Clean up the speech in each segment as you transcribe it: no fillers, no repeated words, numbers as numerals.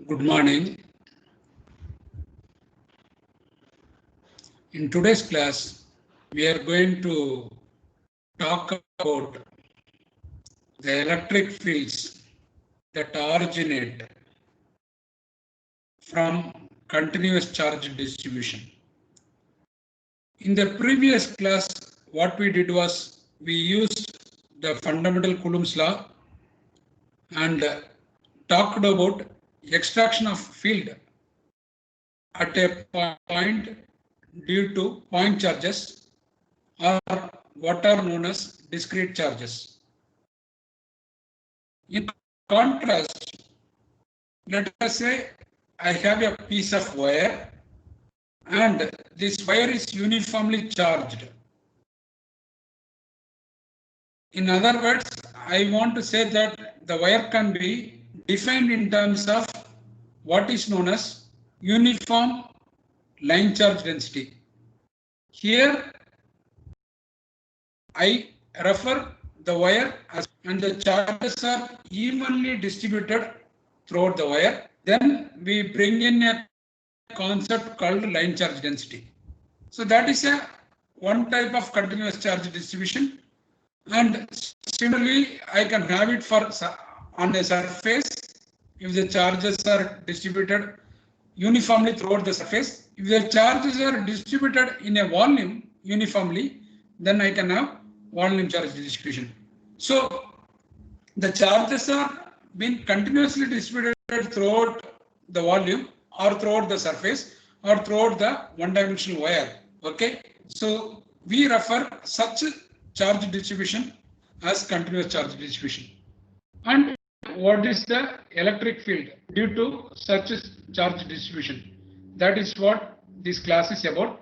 Good morning. In today's class, we are going to talk about the electric fields that originate from continuous charge distribution. In the previous class, what we did was we used the fundamental Coulomb's law and talked about extraction of field at a point due to point charges or what are known as discrete charges. In contrast, let us say I have a piece of wire and this wire is uniformly charged. In other words, I want to say that the wire can be defined in terms of what is known as uniform line charge density. Here, I refer the wire as and the charges are evenly distributed throughout the wire. Then we bring in a concept called line charge density. So that is a one type of continuous charge distribution. And similarly, I can have it for on a surface if the charges are distributed uniformly throughout the surface. If the charges are distributed in a volume uniformly, then I can have volume charge distribution. So the charges are being continuously distributed throughout the volume or throughout the surface or throughout the one-dimensional wire. Okay, so we refer such charge distribution as continuous charge distribution. And what is the electric field due to such charge distribution? That is what this class is about.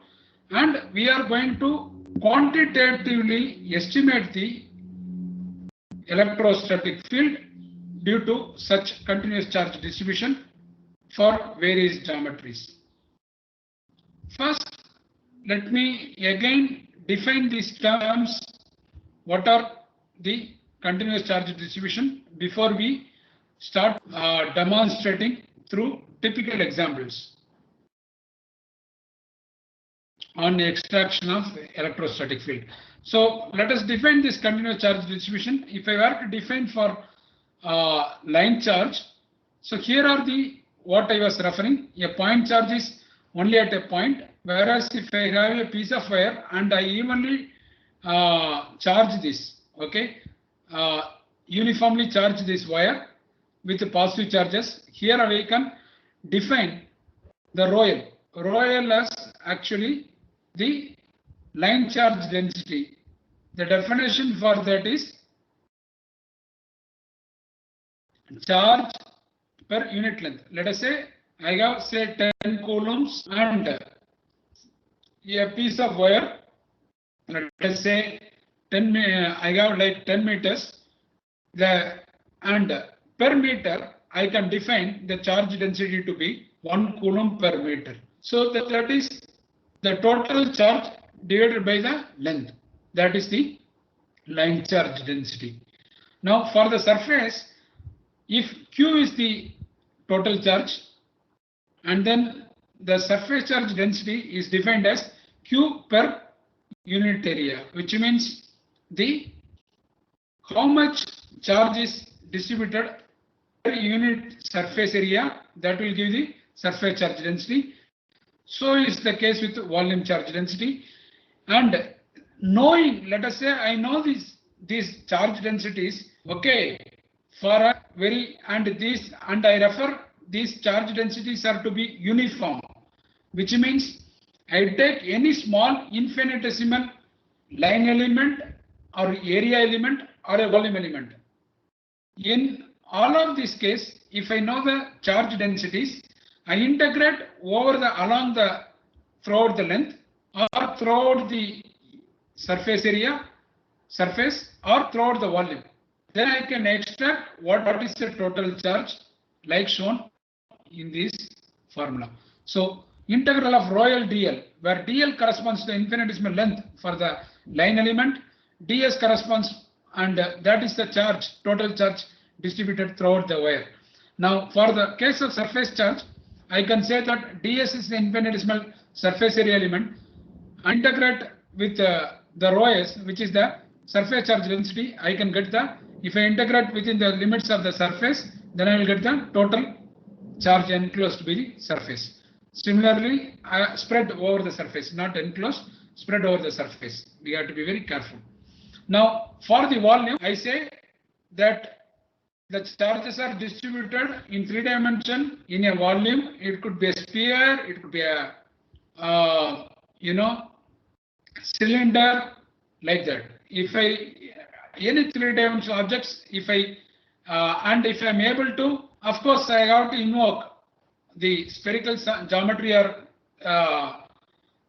And we are going to quantitatively estimate the electrostatic field due to such continuous charge distribution for various geometries. First, let me again define these terms. What are the continuous charge distribution before we start demonstrating through typical examples on the extraction of electrostatic field. So let us define this continuous charge distribution. If I were to define for line charge, so here are the what I was referring. A point charge is only at a point, whereas if I have a piece of wire and I evenly charge this, okay, uniformly charge this wire with the positive charges. Here we can define the ρl. ρl as actually the line charge density. The definition for that is charge per unit length. Let us say I have say 10 coulombs and a piece of wire. Let us say 10. I have like 10 meters. And per meter I can define the charge density to be 1 coulomb per meter. So that is the total charge divided by the length. That is the line charge density. Now for the surface, if Q is the total charge and then the surface charge density is defined as Q per unit area, which means the how much charge is distributed per unit surface area, that will give the surface charge density. So is the case with volume charge density. And knowing, let us say I know these charge densities, okay, for a very and I refer these charge densities are to be uniform, which means I take any small infinitesimal line element or area element or a volume element. In all of this case, if I know the charge densities, I integrate over along throughout the length or throughout the surface area, or throughout the volume. Then I can extract what is the total charge like shown in this formula. So integral of ρl dl, where dl corresponds to the infinitesimal length for the line element, ds corresponds and that is the charge, total charge distributed throughout the wire. Now, for the case of surface charge, I can say that ds is the infinitesimal surface area element. Integrate with the rho s, which is the surface charge density. I can get the, if I integrate within the limits of the surface, then I will get the total charge enclosed by the surface. Similarly, spread over the surface, not enclosed, spread over the surface. We have to be very careful. Now, for the volume, I say that the charges are distributed in 3 dimension in a volume. It could be a sphere, it could be a cylinder, like that. If any 3-dimensional objects, if I am able to, of course, I have to invoke the spherical geometry or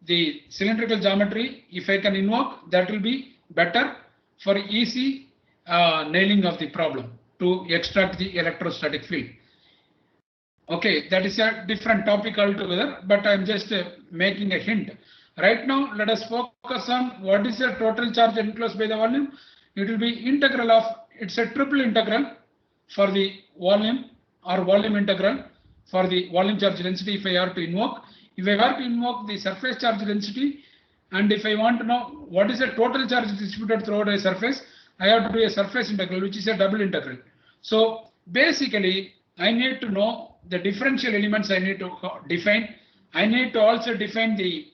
the cylindrical geometry. If I can invoke, that will be better for easy nailing of the problem to extract the electrostatic field. Okay, that is a different topic altogether, but I'm just making a hint. Right now, let us focus on what is the total charge enclosed by the volume. It will be integral of, it's a triple integral for the volume or volume integral for the volume charge density if I have to invoke. If I have to invoke the surface charge density, and if I want to know what is the total charge distributed throughout a surface, I have to do a surface integral, which is a double integral. So basically, I need to know the differential elements I need to define. I need to also define the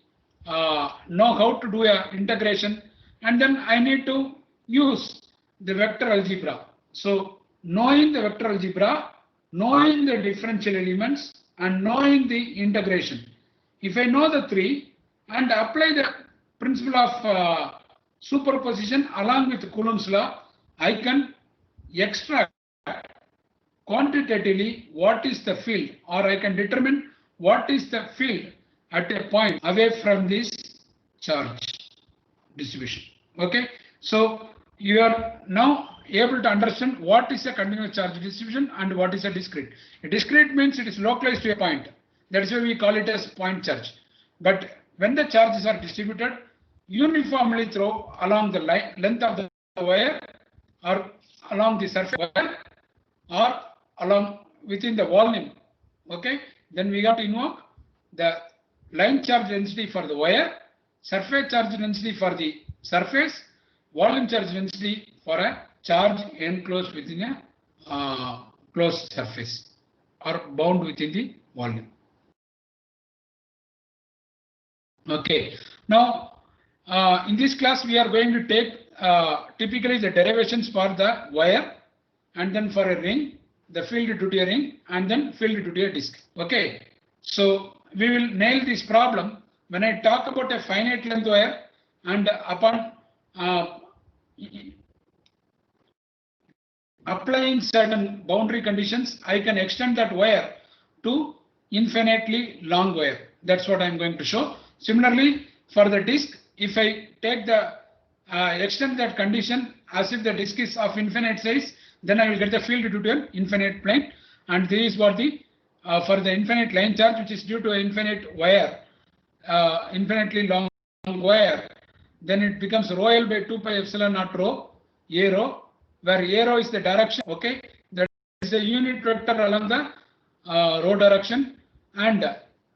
know how to do a integration, and then I need to use the vector algebra. So knowing the vector algebra, knowing the differential elements, and knowing the integration. If I know the 3 and apply the principle of superposition along with Coulomb's law, I can extract quantitatively what is the field, or I can determine what is the field at a point away from this charge distribution. Okay, so you are now able to understand what is a continuous charge distribution and what is a discrete. A discrete means it is localized to a point. That is why we call it as point charge. But when the charges are distributed uniformly through along the length of the wire, or along the surface wire, or along within the volume, okay, then we got to invoke the line charge density for the wire, surface charge density for the surface, volume charge density for a charge enclosed within a closed surface or bound within the volume. Okay, now in this class we are going to take typically the derivations for the wire, and then for a ring, the field to a ring, and then field to a disk. Okay, so we will nail this problem when I talk about a finite length wire, and upon applying certain boundary conditions, I can extend that wire to infinitely long wire. That's what I'm going to show. Similarly, for the disk, if I take the extend that condition as if the disk is of infinite size, then I will get the field to an infinite plane, and this is what the for the infinite line charge, which is due to an infinite wire, infinitely long wire, then it becomes rho L by 2 pi epsilon naught rho, A rho, where A rho is the direction, okay, that is a unit vector along the rho direction, and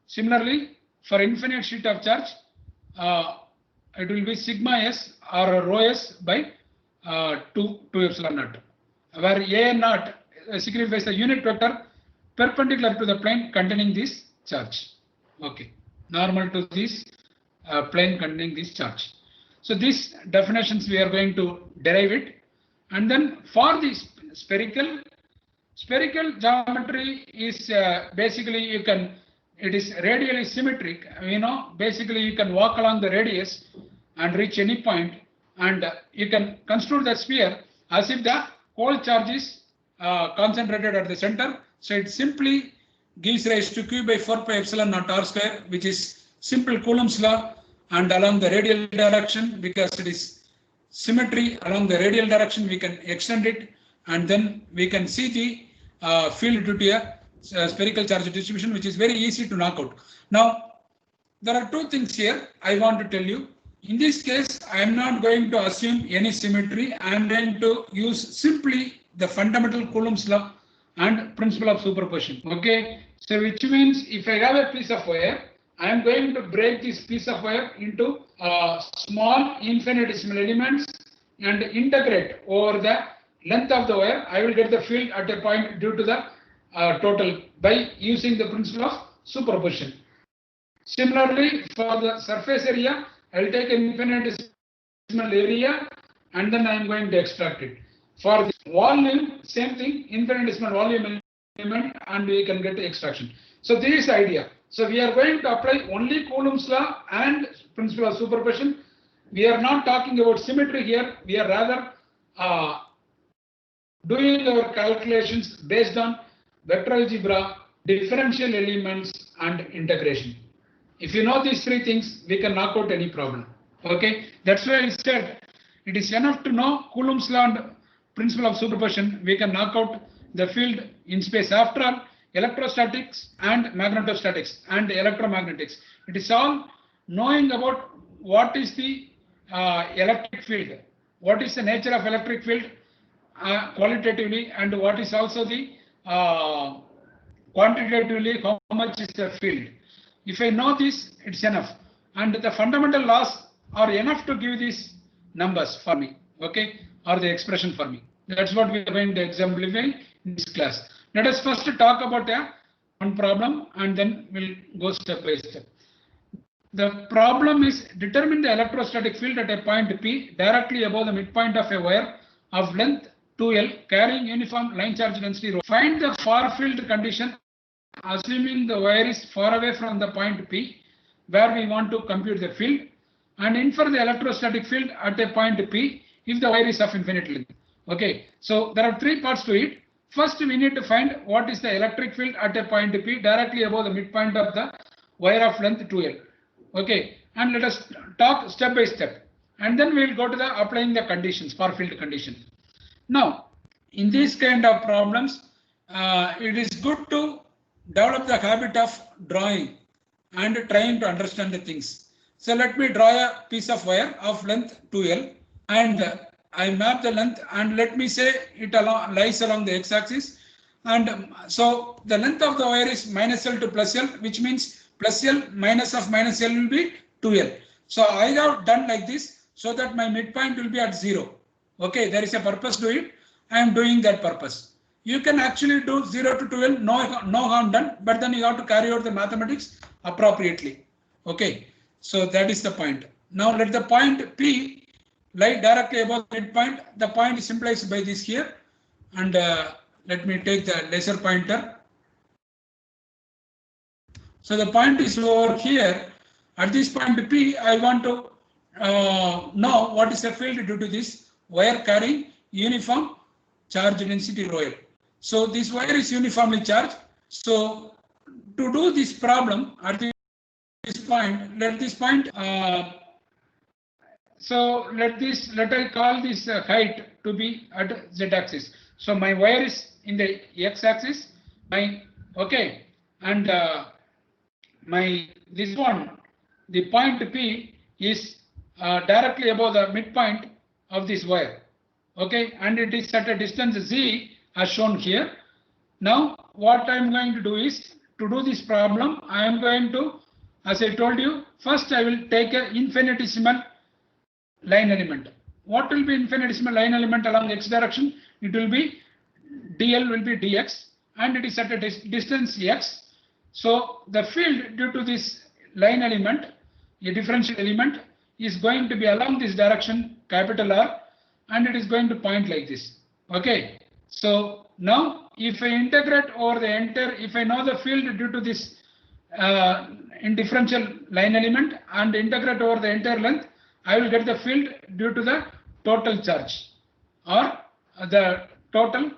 similarly for infinite sheet of charge, it will be sigma s or rho s by 2 epsilon naught, where A naught signifies the unit vector perpendicular to the plane containing this charge. Okay, normal to this plane containing this charge. So these definitions we are going to derive it, and then for the spherical geometry is basically it is radially symmetric. Basically you can walk along the radius and reach any point, and you can construe the sphere as if the whole charge is concentrated at the center. So it simply gives rise to Q by 4 pi epsilon naught r square, which is simple Coulomb's law, and along the radial direction, because it is symmetry along the radial direction, we can extend it, and then we can see the field due to a spherical charge distribution, which is very easy to knock out. Now, there are two things here I want to tell you. In this case, I am not going to assume any symmetry. I am going to use simply the fundamental Coulomb's law, and principle of superposition. Okay, so which means if I have a piece of wire, I am going to break this piece of wire into small infinitesimal elements and integrate over the length of the wire. I will get the field at a point due to the total by using the principle of superposition. Similarly, for the surface area, I will take an infinitesimal area and then I am going to extract it. For the volume, same thing, infinitesimal volume element and we can get the extraction. So this is the idea. So we are going to apply only Coulomb's law and principle of superposition. We are not talking about symmetry here. We are rather doing our calculations based on vector algebra, differential elements and integration. If you know these three things, we can knock out any problem. Okay, that's why I said it is enough to know Coulomb's law and principle of superposition. We can knock out the field in space. After all, electrostatics and magnetostatics and electromagnetics, it is all knowing about what is the electric field, what is the nature of electric field qualitatively, and what is also the quantitatively, how much is the field. If I know this, it's enough. And the fundamental laws are enough to give these numbers for me, okay, or the expression for me. That's what we are going to exemplify in this class. Let us first talk about one problem and then we'll go step by step. The problem is determine the electrostatic field at a point P directly above the midpoint of a wire of length 2L carrying uniform line charge density rho. Find the far field condition assuming the wire is far away from the point P where we want to compute the field, and infer the electrostatic field at a point P if the wire is of infinite length. Okay, so there are three parts to it. First, we need to find what is the electric field at a point P directly above the midpoint of the wire of length 2L. Okay, and let us talk step by step, and then we will go to the applying the conditions, far field condition. Now, in these kind of problems, it is good to develop the habit of drawing and trying to understand the things. So let me draw a piece of wire of length 2L and I map the length, and let me say it lies along the x-axis, and so the length of the wire is minus L to plus L, which means plus L minus of minus L will be 2L. So I have done like this so that my midpoint will be at 0. Okay, there is a purpose to it. I am doing that purpose. You can actually do 0 to 12, no harm done, but then you have to carry out the mathematics appropriately. Okay, so that is the point. Now let the point P lie directly above the midpoint. The point is symbolized by this here, and let me take the laser pointer. So the point is over here. At this point P, I want to know what is the field due to this wire carrying uniform charge density rho L. So this wire is uniformly charged. So to do this problem at this point, let this point. So let I call this height to be at z-axis. So my wire is in the x-axis. Okay, and this one, the point P is directly above the midpoint of this wire. Okay, and it is at a distance z as shown here. Now what I am going to do is, to do this problem, I am going to, as I told you, first I will take an infinitesimal line element. What will be infinitesimal line element along x direction? It will be dl will be dx, and it is at a distance x. So the field due to this line element, a differential element, is going to be along this direction, capital R, and it is going to point like this. Okay, so now if I integrate over the entire, if I know the field due to this in differential line element and integrate over the entire length, I will get the field due to the total charge, or the total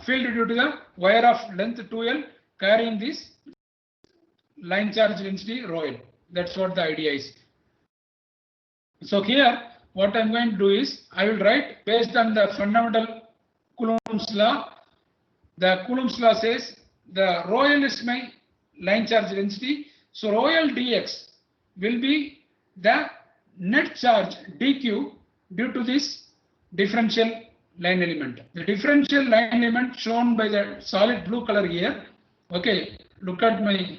field due to the wire of length 2L carrying this line charge density rho L. That's what the idea is. So here what I'm going to do is, I will write based on the fundamental Coulomb's law. The Coulomb's law says the rho L is my line charge density. So rho L dx will be the net charge dq due to this differential line element. The differential line element shown by the solid blue color here. Okay, look at my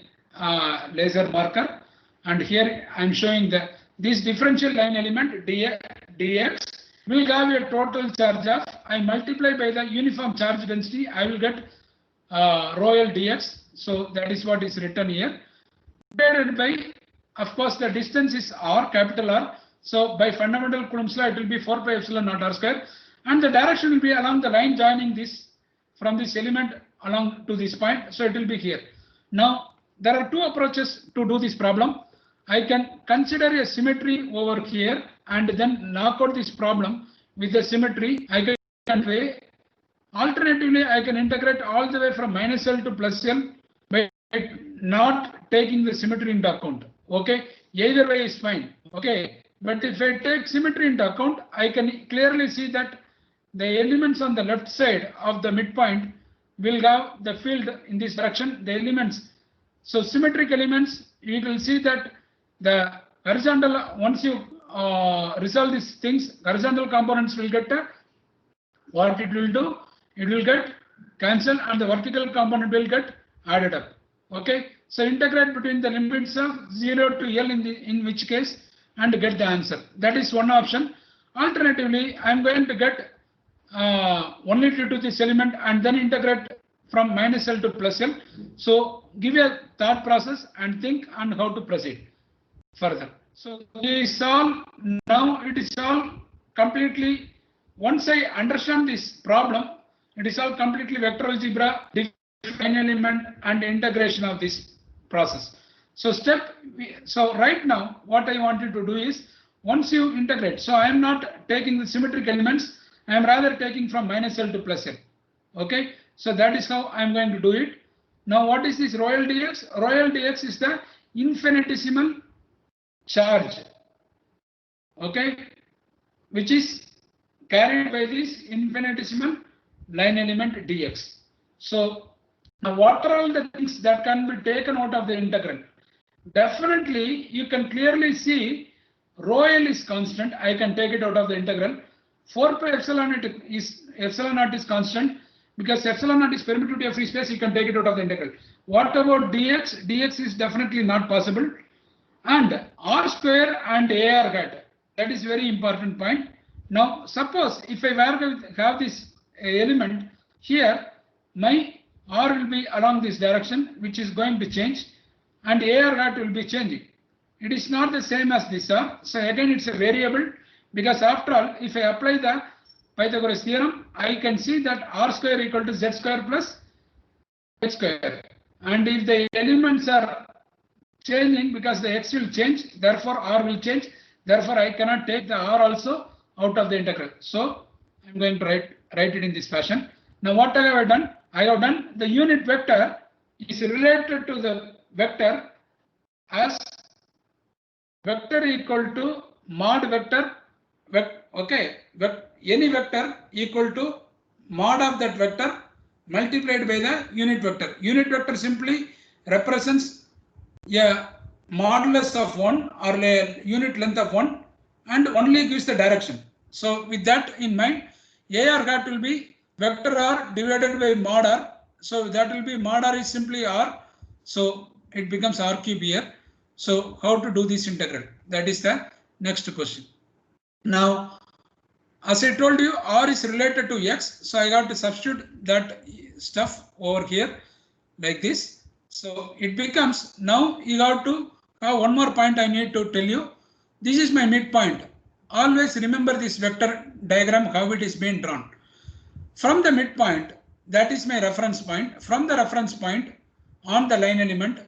laser marker, and here I am showing this differential line element dx will have a total charge of, I multiply by the uniform charge density, I will get rho L dx. So that is what is written here. Divided by, of course, the distance is r, capital R. So by fundamental Coulomb's law, it will be 4 pi epsilon naught r square, and the direction will be along the line joining this from this element along to this point. So it will be here. Now there are two approaches to do this problem. I can consider a symmetry over here and then knock out this problem with the symmetry. I can way. Alternatively, I can integrate all the way from minus L to plus L by not taking the symmetry into account. Okay, either way is fine. Okay, but if I take symmetry into account, I can clearly see that the elements on the left side of the midpoint will have the field in this direction. The elements, so symmetric elements, you will see that the horizontal, once you resolve these things, horizontal components will get what it will do, it will get cancelled and the vertical component will get added up. Okay, so integrate between the limits of 0 to L in which case and get the answer. That is one option. Alternatively, I am going to get only to this element and then integrate from minus L to plus L. So give a thought process and think on how to proceed further. So this all, now it is all completely, once I understand this problem, it is all completely vector algebra, define element and integration of this process. So right now what I wanted to do is, once you integrate, so I am not taking the symmetric elements, I am rather taking from minus L to plus L. Okay, so that is how I am going to do it. Now what is this rho L dx? Rho L dx is the infinitesimal charge, okay, which is carried by this infinitesimal line element dx. So now what are all the things that can be taken out of the integral? Definitely you can clearly see rho L is constant. I can take it out of the integral. 4 pi epsilon naught is constant, because epsilon naught is permittivity of free space. You can take it out of the integral. What about dx? Dx is definitely not possible. And r square and ar hat, that is very important point. Now suppose if I were to have this element here, my r will be along this direction, which is going to change, and ar hat will be changing. It is not the same as this r. So again it's a variable, because after all, if I apply the Pythagoras theorem, I can see that r square equal to z square plus h square. And if the elements are changing, because the x will change, therefore r will change, therefore I cannot take the r also out of the integral. So I'm going to write it in this fashion. Now what I have done? I have done the unit vector is related to the vector as vector equal to mod vector, okay, any vector equal to mod of that vector multiplied by the unit vector. Unit vector simply represents a modulus of 1 or a unit length of 1 and only gives the direction. So with that in mind, ar hat will be vector r divided by mod r. So that will be mod r is simply r. So it becomes r cube here. So how to do this integral? That is the next question. Now, as I told you, r is related to x. So I got to substitute that stuff over here like this. So it becomes, now you have to have one more point I need to tell you. This is my midpoint. Always remember this vector diagram, how it is being drawn. From the midpoint, that is my reference point. From the reference point on the line element,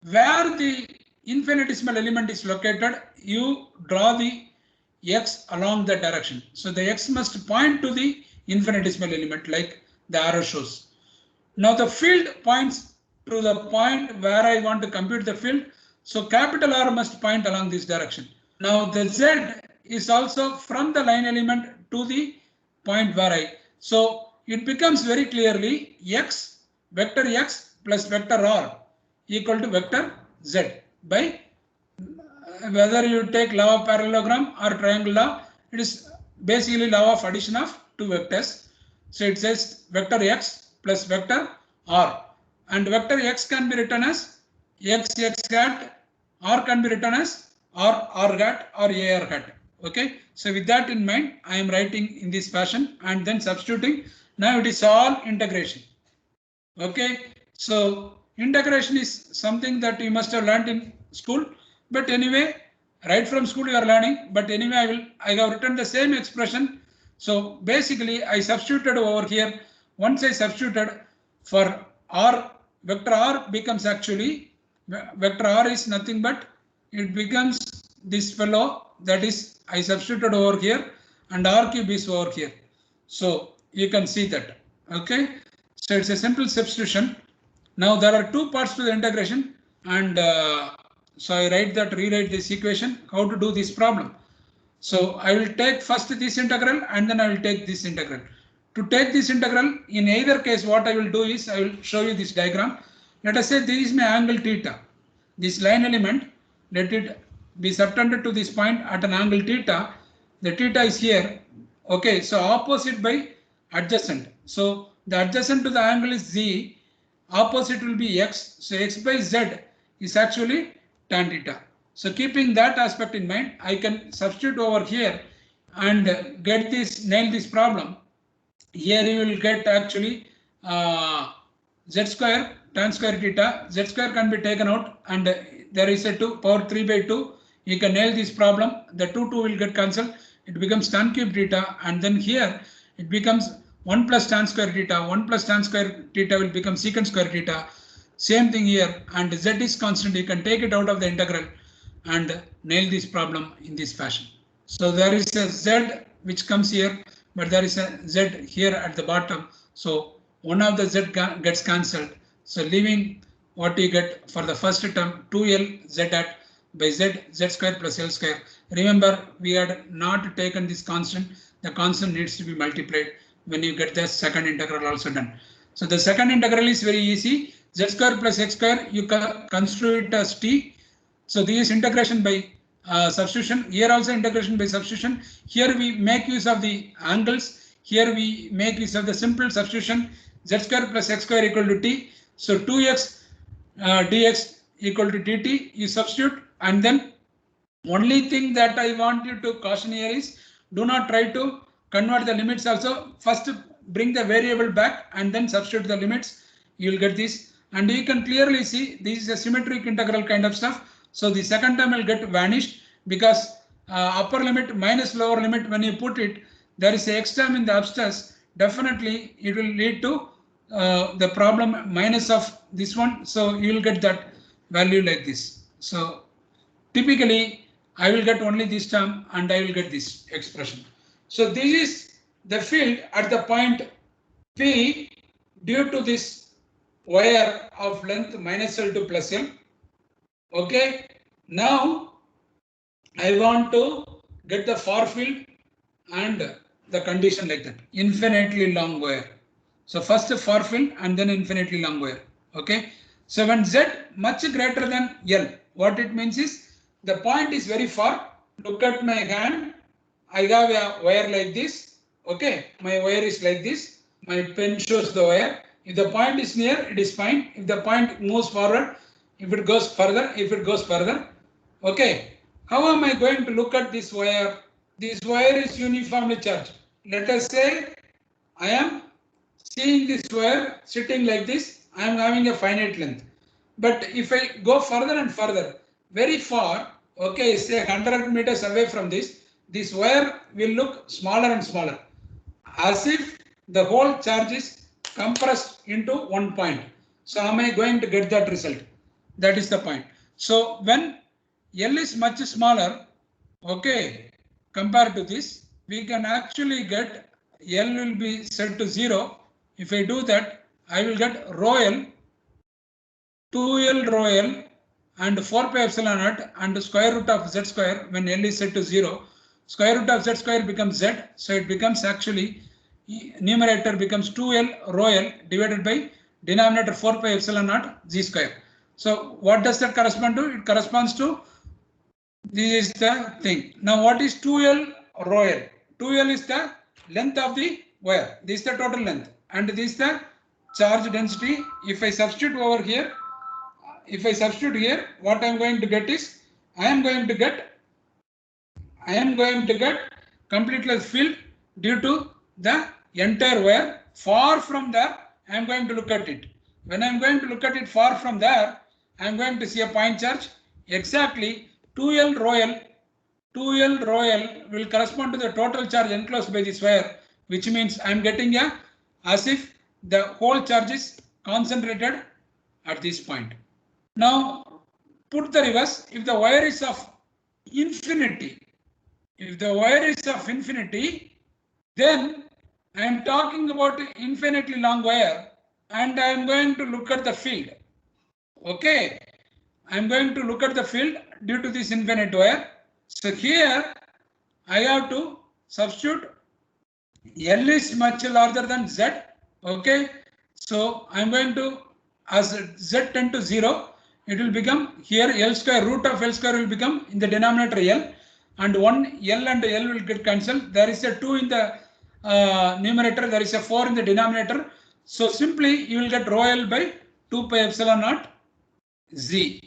where the infinitesimal element is located, you draw the x along the direction. So the x must point to the infinitesimal element like the arrow shows. Now the field points to the point where I want to compute the field. So capital R must point along this direction. Now the z is also from the line element to the point where I. So it becomes very clearly x, vector x plus vector r equal to vector z by whether you take law of parallelogram or triangle law, it is basically law of addition of two vectors. So it says vector x plus vector r, and vector x can be written as x hat, r can be written as r hat or a r hat. Okay, so with that in mind, I am writing in this fashion and then substituting. Now it is all integration. Okay, so integration is something that you must have learned in school, but anyway, right from school you are learning. But anyway, I have written the same expression. So basically, I substituted over here. Once I substituted for r, vector r becomes actually vector r is nothing but it becomes this fellow, that is I substituted over here, and r cube is over here. So you can see that. Okay, so it's a simple substitution. Now there are two parts to the integration, and so I rewrite this equation, how to do this problem. So I will take first this integral and then I will take this integral. To take this integral, in either case, what I will do is I will show you this diagram. Let us say this is my angle theta. This line element, let it be subtended to this point at an angle theta. The theta is here. Okay, so opposite by adjacent. So the adjacent to the angle is z, opposite will be x. So x by z is actually tan theta. So keeping that aspect in mind, I can substitute over here and get this, nail this problem. Here you will get actually z square tan square theta. Z square can be taken out and there is a 2 power 3 by 2. You can nail this problem. The 2 will get cancelled. It becomes tan cube theta, and then here it becomes 1 plus tan square theta. 1 plus tan square theta will become secant square theta. Same thing here, and z is constant. You can take it out of the integral and nail this problem in this fashion. So there is a z which comes here, but there is a z here at the bottom. So one of the z gets cancelled. So leaving what you get for the first term 2l z hat by z square plus l square. Remember, we had not taken this constant. The constant needs to be multiplied when you get the second integral also done. So the second integral is very easy. Z square plus x square, you consider it as t. So this is integration by substitution. Here also integration by substitution. Here we make use of the angles. Here we make use of the simple substitution. Z square plus x square equal to t. So 2x dx equal to dt. You substitute, and then only thing that I want you to caution here is do not try to convert the limits also. First bring the variable back and then substitute the limits. You will get this, and you can clearly see this is a symmetric integral kind of stuff. So the second term will get vanished because upper limit minus lower limit, when you put it, there is a x term in the upstairs. Definitely it will lead to the problem minus of this one. So you will get that value like this. So typically I will get only this term and I will get this expression. So this is the field at the point P due to this wire of length minus L to plus L. Okay, now I want to get the far field and the condition like that, infinitely long wire. So first far field and then infinitely long wire. Okay, so when Z much greater than L, what it means is the point is very far. Look at my hand. I have a wire like this. Okay, my wire is like this. My pen shows the wire. If the point is near, it is fine. If the point moves forward, if it goes further, okay. How am I going to look at this wire? This wire is uniformly charged. Let us say I am seeing this wire sitting like this. I am having a finite length. But if I go further and further, very far, okay, say 100 meters away from this wire will look smaller and smaller, as if the whole charge is compressed into one point. So am I going to get that result? That is the point. So when L is much smaller, okay, compared to this, we can actually get L will be set to 0. If I do that, I will get rho L, 2L rho L and 4 pi epsilon naught and square root of Z square when L is set to 0. Square root of Z square becomes Z. So it becomes actually, numerator becomes 2L rho L divided by denominator 4 pi epsilon naught Z square. So what does that correspond to? It corresponds to, this is the thing. Now what is 2L rho L? 2L is the length of the wire. This is the total length and this is the charge density. If I substitute over here, what I am going to get is I am going to get completeless field due to the entire wire. Far from there, I am going to look at it. When I am going to look at it far from there, I am going to see a point charge. Exactly 2L rho will correspond to the total charge enclosed by this wire, which means I am getting as if the whole charge is concentrated at this point. Now put the reverse. If the wire is of infinity, then I am talking about infinitely long wire and I am going to look at the field. Okay, I am going to look at the field due to this infinite wire. So here I have to substitute L is much larger than Z. Okay, so I am going to, as Z tend to 0, it will become here L square, root of L square will become in the denominator L, and one L and L will get cancelled. There is a 2 in the numerator, there is a 4 in the denominator. So simply you will get rho L by 2 pi epsilon naught Z.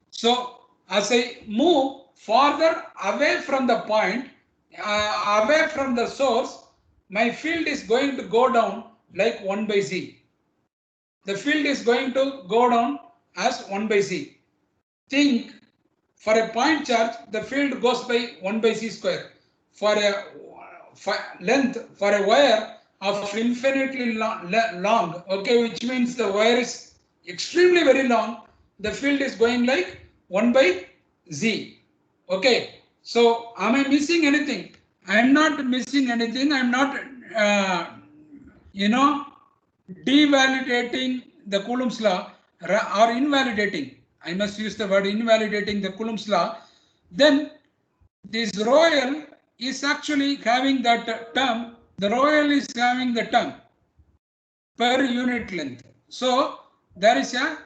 So as I move farther away from the point, away from the source, my field is going to go down like 1 by Z. The field is going to go down as 1 by Z. Think, for a point charge, the field goes by 1 by Z square. For a length, for a wire of infinitely long, okay, which means the wire is extremely very long, the field is going like 1 by Z. Okay, so am I missing anything? I am not missing anything. I am not, devalidating the Coulomb's law or invalidating. I must use the word invalidating the Coulomb's law. Then this rho L is actually having that term. The rho L is having the term per unit length. So there is a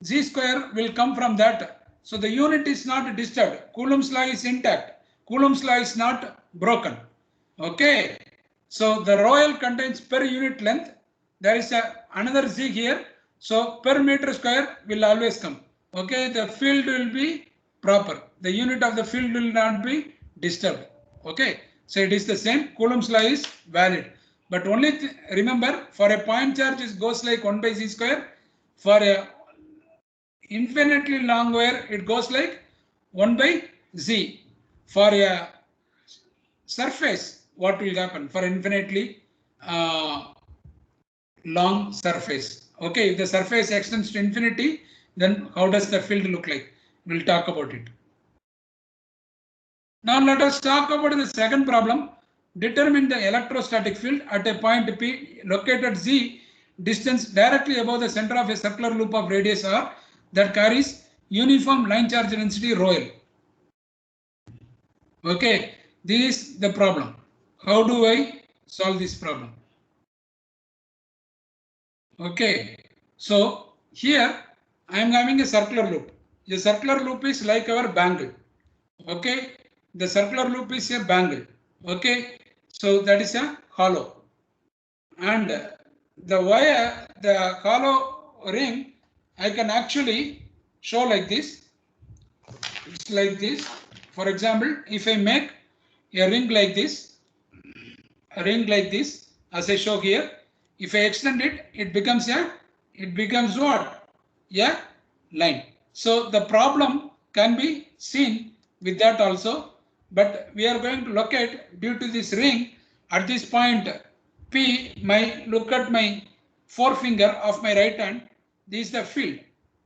Z square will come from that. So the unit is not disturbed. Coulomb's law is intact. Coulomb's law is not broken. Okay. So the rho L contains per unit length. There is another Z here. So per meter square will always come. Okay. The field will be proper. The unit of the field will not be disturbed. Okay. So it is the same. Coulomb's law is valid. But only remember, for a point charge it goes like 1 by Z square. For a infinitely long wire it goes like 1 by Z. For a surface, what will happen for infinitely long surface? Okay, if the surface extends to infinity, then how does the field look like? We'll talk about it. Now let us talk about the second problem. Determine the electrostatic field at a point P located Z distance directly above the center of a circular loop of radius R that carries uniform line charge density rho L. Okay, this is the problem. How do I solve this problem? Okay, so here I am having a circular loop. The circular loop is like our bangle. Okay, the circular loop is a bangle. Okay, so that is a hollow. And the wire, the hollow ring, I can actually show like this. It's like this. For example, if I make a ring like this, as I show here, if I extend it, it becomes what? A line. So the problem can be seen with that also, but we are going to locate due to this ring at this point P. Look at my forefinger of my right hand. This is the field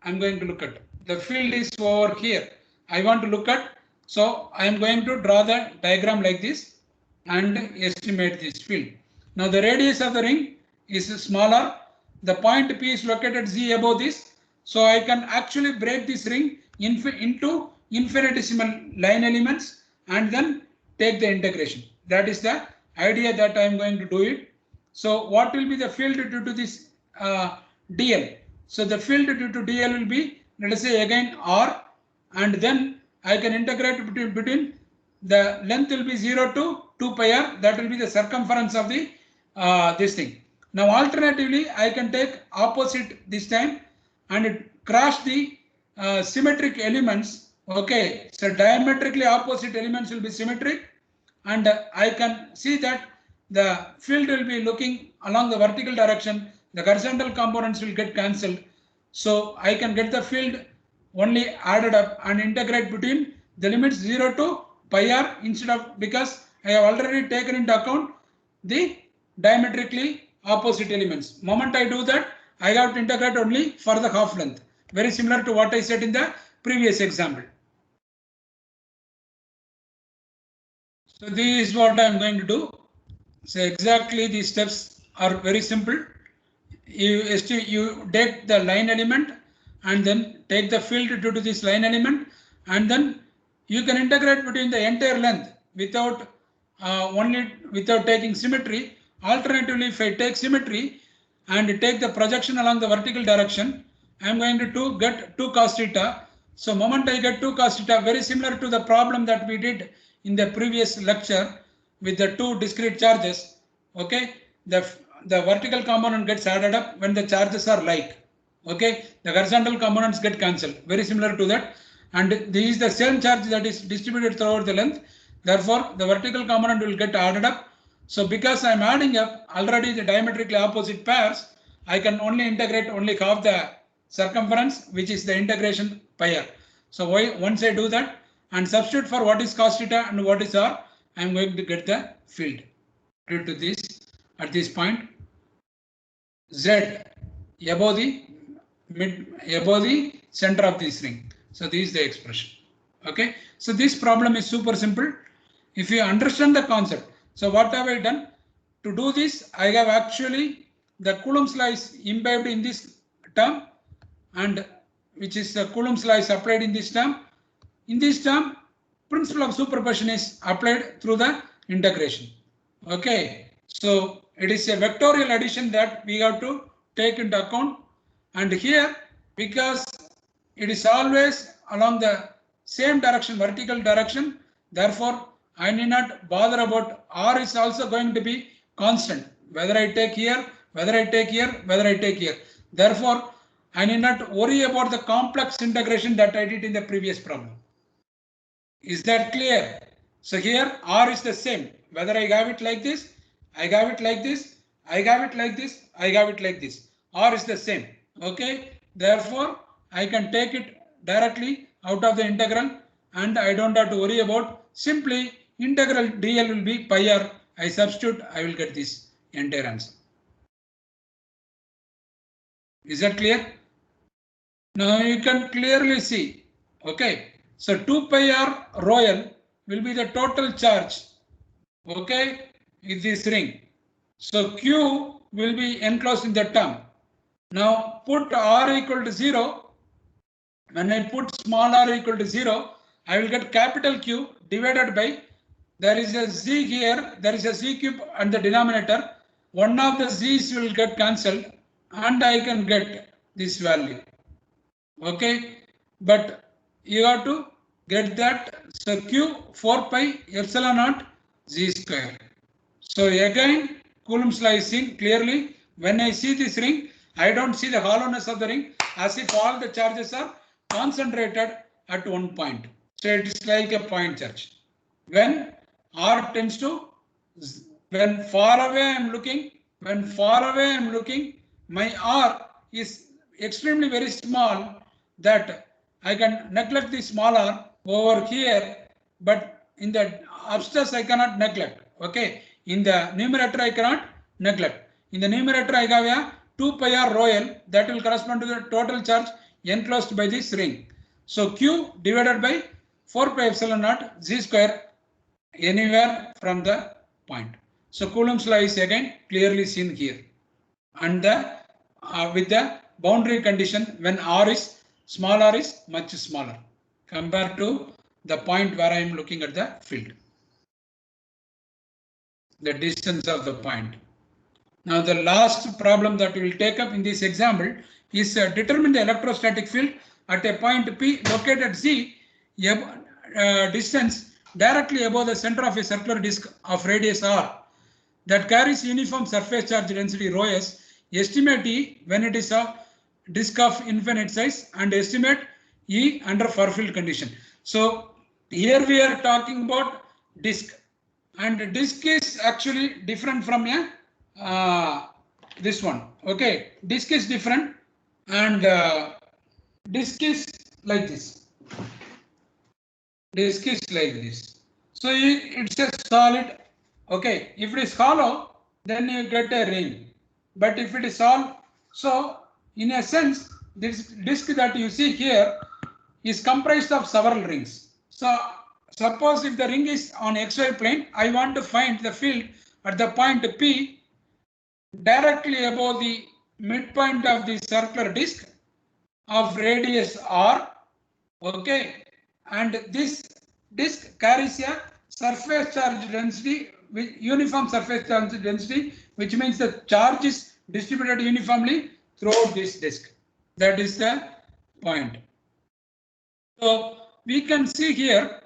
I'm going to look at. The field is over here. I want to look at. So I am going to draw the diagram like this and estimate this field. Now the radius of the ring is smaller. The point P is located Z above this. So I can actually break this ring into infinitesimal line elements and then take the integration. That is the idea that I am going to do it. So what will be the field due to this dl? So the field due to dl will be, let us say again R, and then I can integrate between the length will be 0 to 2 pi r. That will be the circumference of the this thing. Now alternatively, I can take opposite this time and crash the symmetric elements. Okay, so diametrically opposite elements will be symmetric, and I can see that the field will be looking along the vertical direction. The horizontal components will get cancelled. So I can get the field only added up and integrate between the limits 0 to pi r, instead of, because I have already taken into account the diametrically opposite elements. Moment I do that, I have to integrate only for the half length. Very similar to what I said in the previous example. So this is what I am going to do. So exactly these steps are very simple. You take the line element and then take the field due to this line element, and then you can integrate between the entire length without without taking symmetry. Alternatively, if I take symmetry and take the projection along the vertical direction, I am going to get 2 cos theta. So moment I get 2 cos theta, very similar to the problem that we did in the previous lecture with the 2 discrete charges. Okay, the vertical component gets added up when the charges are like. Okay, the horizontal components get cancelled. Very similar to that, and this is the same charge that is distributed throughout the length. Therefore, the vertical component will get added up. So because I am adding up already the diametrically opposite pairs, I can only integrate only half the circumference, which is the integration pi r. So once I do that and substitute for what is cos theta and what is r, I am going to get the field due to this at this point z above the center of this ring. So this is the expression. Okay, so this problem is super simple if you understand the concept. So what have I done? To do this, I have actually the Coulomb's law is imbibed in this term, and which is the Coulomb's law is applied in this term. In this term, principle of superposition is applied through the integration. Okay, so it is a vectorial addition that we have to take into account, and here because it is always along the same direction, vertical direction, therefore I need not bother about r is also going to be constant, whether I take here, whether I take here, whether I take here. Therefore, I need not worry about the complex integration that I did in the previous problem. Is that clear? So here r is the same, whether I have it like this, I have it like this, I have it like this, I have it like this. R is the same. Okay, therefore I can take it directly out of the integral and I don't have to worry about, simply integral dl will be pi r. I substitute, I will get this entire answer. Is that clear? Now you can clearly see. Okay, so 2 pi r rho l will be the total charge. Okay, in this ring. So Q will be enclosed in the term. Now put r equal to 0. When I put small r equal to 0, I will get capital Q divided by, there is a z here, there is a z cube and the denominator. One of the z's will get cancelled and I can get this value. Okay, but you have to get that. So Q 4 pi epsilon naught z square. So again, Coulomb's law is seen clearly. When I see this ring, I don't see the hollowness of the ring, as if all the charges are concentrated at one point. So it is like a point charge. When r tends to, when far away I am looking, my r is extremely very small that I can neglect the small r over here, but in the upstairs I cannot neglect. Okay, in the numerator I cannot neglect. In the numerator I have a 2 pi r rho l, that will correspond to the total charge enclosed by this ring. So Q divided by 4 pi epsilon naught z square anywhere from the point. So Coulomb's law is again clearly seen here, and the with the boundary condition when r is small, r is much smaller compared to the point where I am looking at the field, the distance of the point. Now the last problem that we will take up in this example is determine the electrostatic field at a point P located at Z, distance directly above the center of a circular disk of radius r. that carries uniform surface charge density rho s, estimate E when it is a disk of infinite size and estimate E under far field condition. So here we are talking about disk, and disk is actually different from a this one. Okay, disk is different, and disk is like this. Disk is like this. So it's a solid. Okay, if it is hollow, then you get a ring. But if it is all, so in a sense, this disk that you see here is comprised of several rings. So suppose if the ring is on XY plane, I want to find the field at the point P directly above the midpoint of the circular disk of radius R. Okay, and this disk carries a surface charge density, uniform surface charge density, which means the charge is distributed uniformly throughout this disk. That is the point. So we can see here,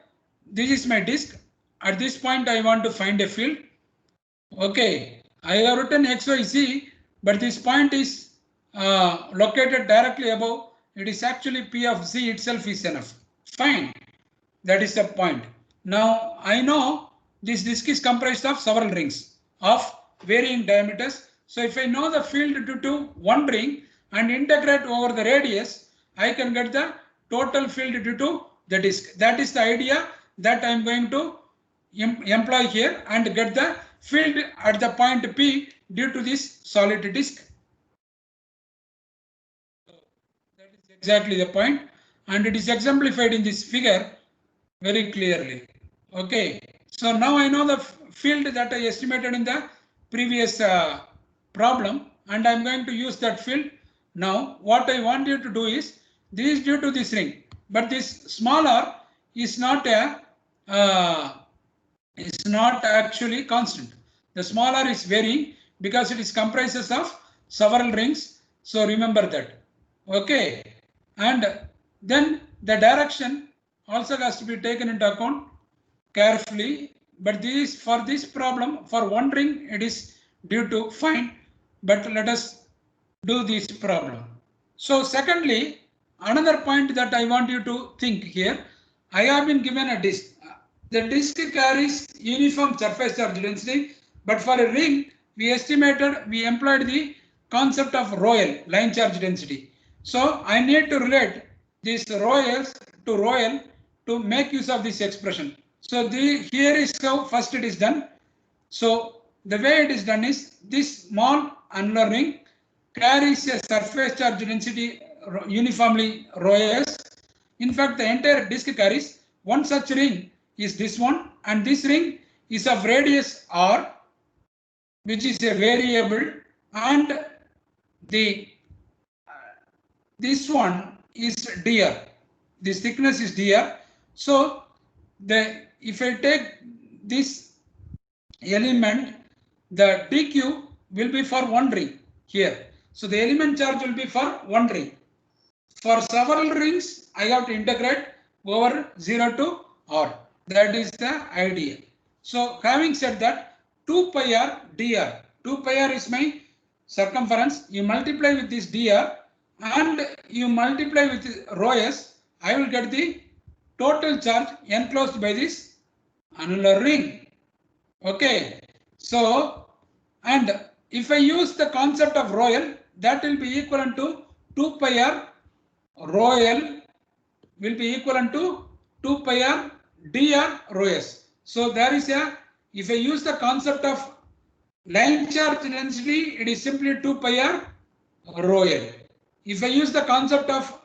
this is my disk. At this point, I want to find a field. Okay, I have written XYZ, but this point is located directly above. It is actually P of Z itself is enough. Fine, that is the point. Now I know this disk is comprised of several rings of varying diameters. So if I know the field due to one ring and integrate over the radius, I can get the total field due to the disk. That is the idea that I am going to employ here and get the field at the point P due to this solid disk. That is exactly the point, and it is exemplified in this figure very clearly. Okay, so now I know the field that I estimated in the previous problem, and I'm going to use that field. Now what I want you to do is, this is due to this ring, but this small r is not actually constant. The small r is varying because it is comprises of several rings. So remember that. Okay, and then the direction also has to be taken into account carefully. But this, for this problem, for one ring it is due to fine. But let us do this problem. So secondly, another point that I want you to think here, I have been given a disk. The disk carries uniform surface charge density, but for a ring, we employed the concept of rho L, line charge density. So I need to relate this rho S to rho L to make use of this expression. So here is how first it is done. So the way it is done is, this small annular ring carries a surface charge density uniformly rho S. In fact, the entire disk carries one such ring is this one, and this ring is of radius R, which is a variable, and this one is dr. This thickness is dr. So if I take this element, the dq will be for one ring here. So the element charge will be for one ring. For several rings, I have to integrate over 0 to r. That is the idea. So having said that, 2 pi r dr. 2 pi r is my circumference. You multiply with this dr and you multiply with rho s. I will get the total charge enclosed by this annular ring. Okay. So, and if I use the concept of rho L, that will be equivalent to 2 pi r rho L will be equivalent to 2 pi r dr rho s. So there is if I use the concept of line charge density, it is simply 2 pi r rho L. If I use the concept of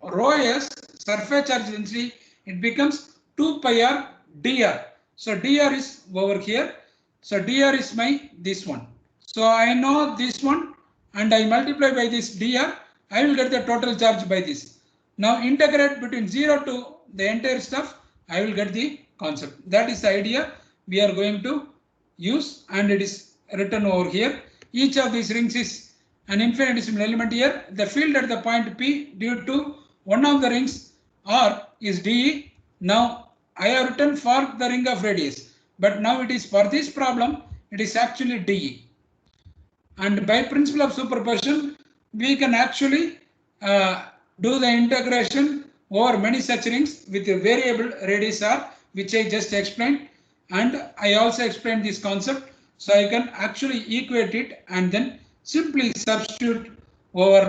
rho s, surface charge density, it becomes 2 pi r dr. So dr is over here. So dr is this one. So I know this one and I multiply by this dr. I will get the total charge by this. Now integrate between 0 to the entire stuff. I will get the concept. That is the idea we are going to use, and it is written over here. Each of these rings is an infinitesimal element here. The field at the point P due to one of the rings R is dE. Now I have written for the ring of radius, but now it is for this problem, it is actually dE. And by principle of superposition, we can actually do the integration over many such rings with a variable radius r, which I just explained. And I also explained this concept. So I can actually equate it and then simply substitute over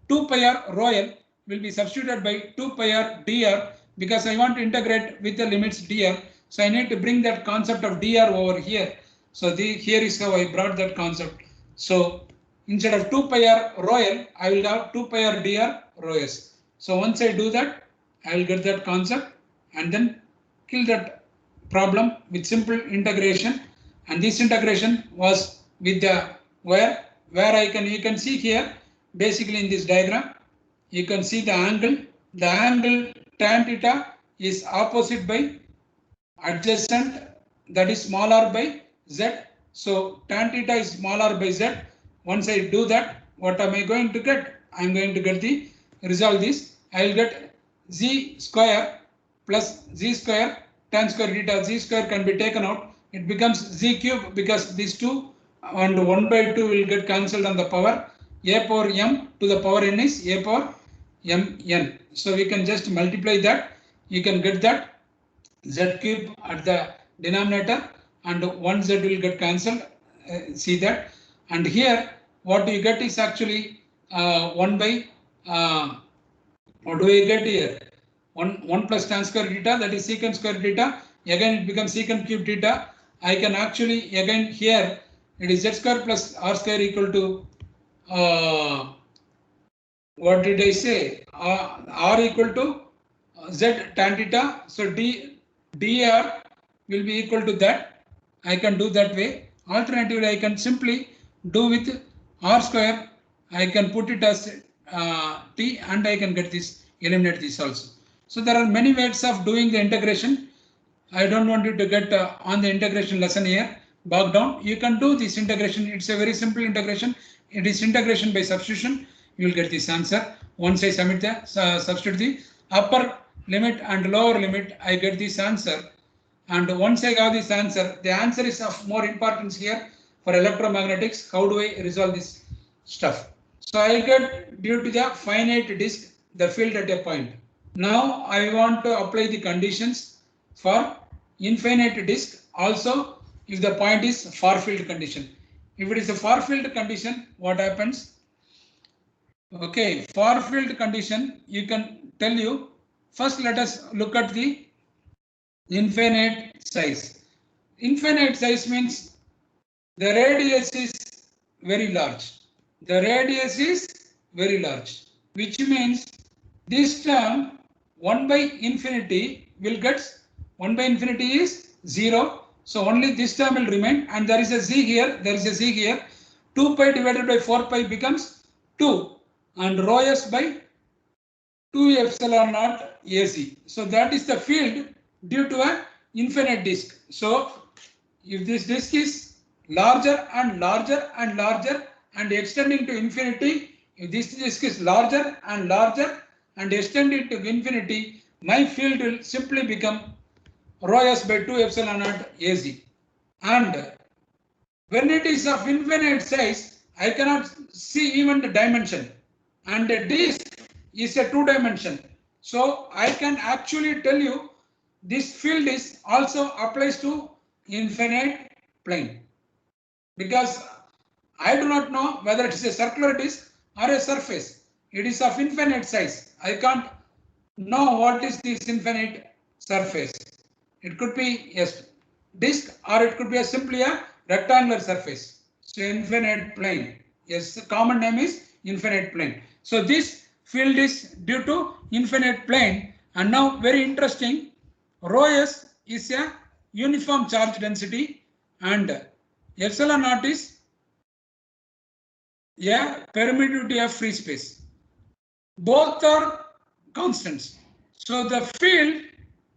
2 pi r rho L will be substituted by 2 pi r dr, because I want to integrate with the limits dr. So I need to bring that concept of dr over here. So here is how I brought that concept. So instead of 2 pi r rho L, I will have 2 pi r dr rho s. So once I do that, I will get that concept and then kill that problem with simple integration. And this integration was with the where I can, you can see here basically in this diagram, you can see the angle tan theta is opposite by adjacent, that is small r by z. So tan theta is small r by z. Once I do that, what am I going to get? I am going to get the resolve this. I will get z square plus z square tan square theta. Z square can be taken out. It becomes z cube, because these two and 1 by 2 will get cancelled on the power. A power m to the power n is a power mn. So we can just multiply that. You can get that z cube at the denominator and 1z will get cancelled. See that. And here what you get is actually 1 by what do we get here? 1 plus tan square theta, that is secant square theta. Again it becomes secant cube theta. I can actually again here it is z square plus r square equal to what did I say? R equal to z tan theta. So dr will be equal to that. I can do that way. Alternatively, I can simply do with r square. I can put it as t and I can get this, eliminate this also. So there are many ways of doing the integration. I don't want you to get on the integration lesson here bogged down. You can do this integration. It's a very simple integration. It is integration by substitution. You will get this answer. Once I submit the substitute the upper limit and lower limit, I get this answer. And once I have this answer, the answer is of more importance here for electromagnetics. How do I resolve this stuff? So I get, due to the finite disk, the field at a point. Now I want to apply the conditions for infinite disk. Also, if the point is far field condition. If it is a far field condition, what happens? Okay, far field condition, you can tell you. First, let us look at the infinite size. Infinite size means the radius is very large. The radius is very large, which means this term 1 by infinity will get 1 by infinity is 0. So only this term will remain, and there is a z here. There is a z here. 2 pi divided by 4 pi becomes 2, and rho s by 2 epsilon naught AC. So that is the field due to an infinite disk. So if this disk is larger and larger and larger and extending to infinity, if this disk is larger and larger and extending to infinity, my field will simply become rho s by 2 epsilon naught AC. And when it is of infinite size, I cannot see even the dimension. And the disk is a 2-dimension. So I can actually tell you this field is also applies to infinite plane, because I do not know whether it is a circular disk or a surface. It is of infinite size. I can't know what is this infinite surface. It could be a disk or it could be simply a rectangular surface. So infinite plane. Yes, the common name is infinite plane. So this field is due to infinite plane. And now very interesting, rho s is a uniform charge density and epsilon naught is a permittivity of free space. Both are constants. So the field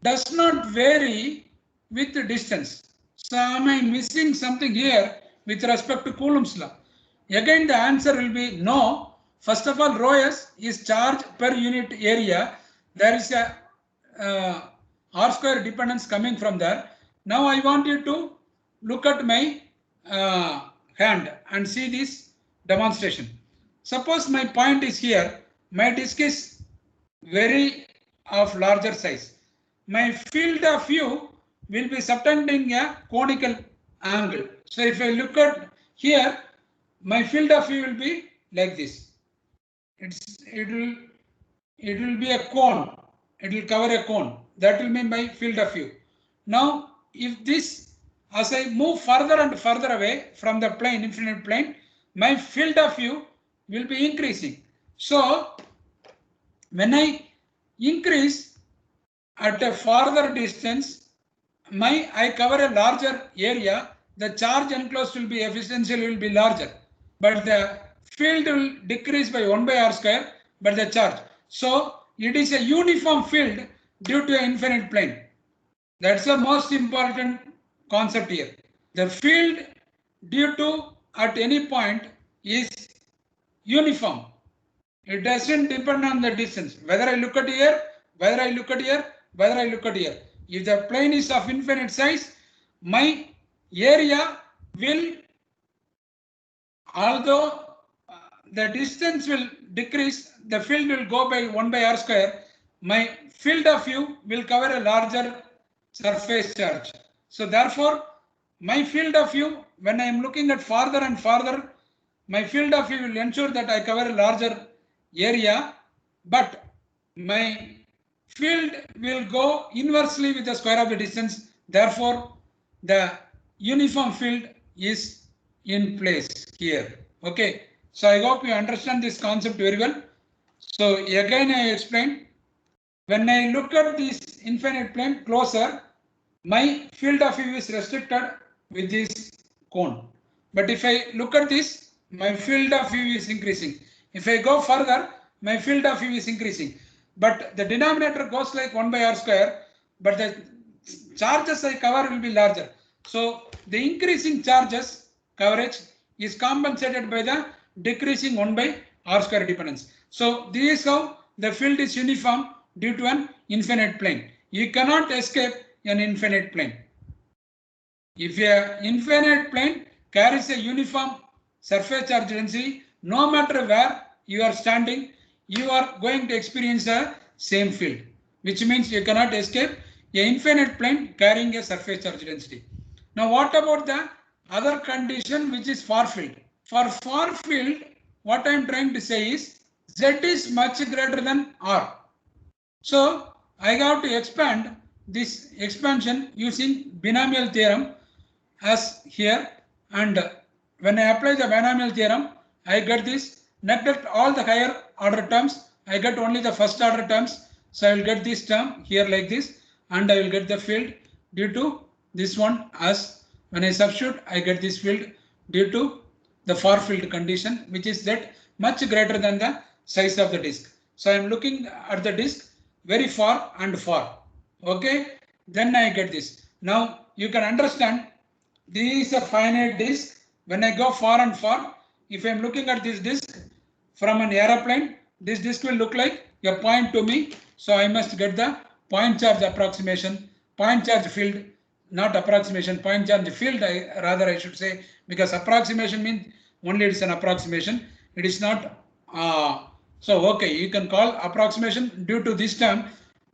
does not vary with the distance. So am I missing something here with respect to Coulomb's law? Again, the answer will be no. First of all, rho s is charge per unit area. There is a r square dependence coming from there. Now I want you to look at my hand and see this demonstration. Suppose my point is here, my disk is very of larger size. My field of view will be subtending a conical angle. So if I look at here, my field of view will be like this. It will be a cone. It will cover a cone. That will be my field of view. Now, if this, as I move further and further away from the plane, infinite plane, my field of view will be increasing. So, when I increase at a farther distance, I cover a larger area, the charge enclosed will be essentially will be larger, but the field will decrease by 1 by r square, but the charge. So it is a uniform field due to an infinite plane. That's the most important concept here. The field due to at any point is uniform. It doesn't depend on the distance. Whether I look at here, whether I look at here, whether I look at here. If the plane is of infinite size, my area will, although the distance will decrease, the field will go by 1 by r square. My field of view will cover a larger surface charge. So therefore, my field of view, when I am looking at farther and farther, my field of view will ensure that I cover a larger area, but my field will go inversely with the square of the distance. Therefore, the uniform field is in place here. Okay. So I hope you understand this concept very well. So again, I explained, when I look at this infinite plane closer, my field of view is restricted with this cone. But if I look at this, my field of view is increasing. If I go further, my field of view is increasing. But the denominator goes like 1 by r square, but the charges I cover will be larger. So the increasing charges coverage is compensated by the decreasing 1 by r square dependence. So this is how the field is uniform due to an infinite plane. You cannot escape an infinite plane. If an infinite plane carries a uniform surface charge density, no matter where you are standing, you are going to experience the same field, which means you cannot escape an infinite plane carrying a surface charge density. Now, what about the other condition, which is far field? For far field, what I am trying to say is Z is much greater than R. So I have to expand this expansion using binomial theorem as here, and when I apply the binomial theorem, I get this. Neglect all the higher order terms, I get only the first order terms. So I will get this term here like this, and I will get the field due to this one. As when I substitute, I get this field due to the far field condition, which is that much greater than the size of the disk. So I am looking at the disk very far and far. Okay, then I get this. Now you can understand this is a finite disk. When I go far and far, if I am looking at this disk from an aeroplane, this disk will look like a point to me. So I must get the point charge approximation, point charge field, not approximation, point charge field, rather I should say, because approximation means only it's an approximation. It is not. So okay, you can call approximation due to this term,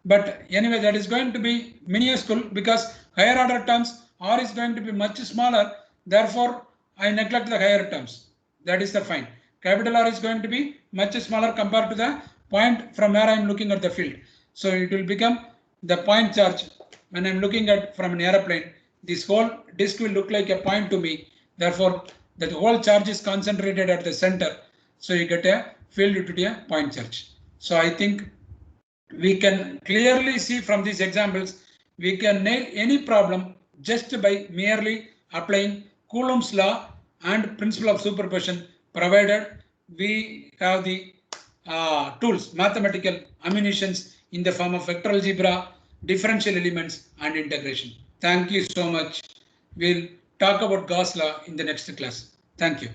but anyway, that is going to be minuscule because higher order terms R is going to be much smaller. Therefore, I neglect the higher terms. That is the fine. Capital R is going to be much smaller compared to the point from where I am looking at the field. So it will become the point charge when I am looking at from an aeroplane. This whole disk will look like a point to me. Therefore, the whole charge is concentrated at the center. So you get a field due to a point charge. So I think we can clearly see from these examples, we can nail any problem just by merely applying Coulomb's law and principle of superposition, provided we have the tools, mathematical ammunitions in the form of vector algebra, differential elements and integration. Thank you so much. We'll talk about Gauss law in the next class. Thank you.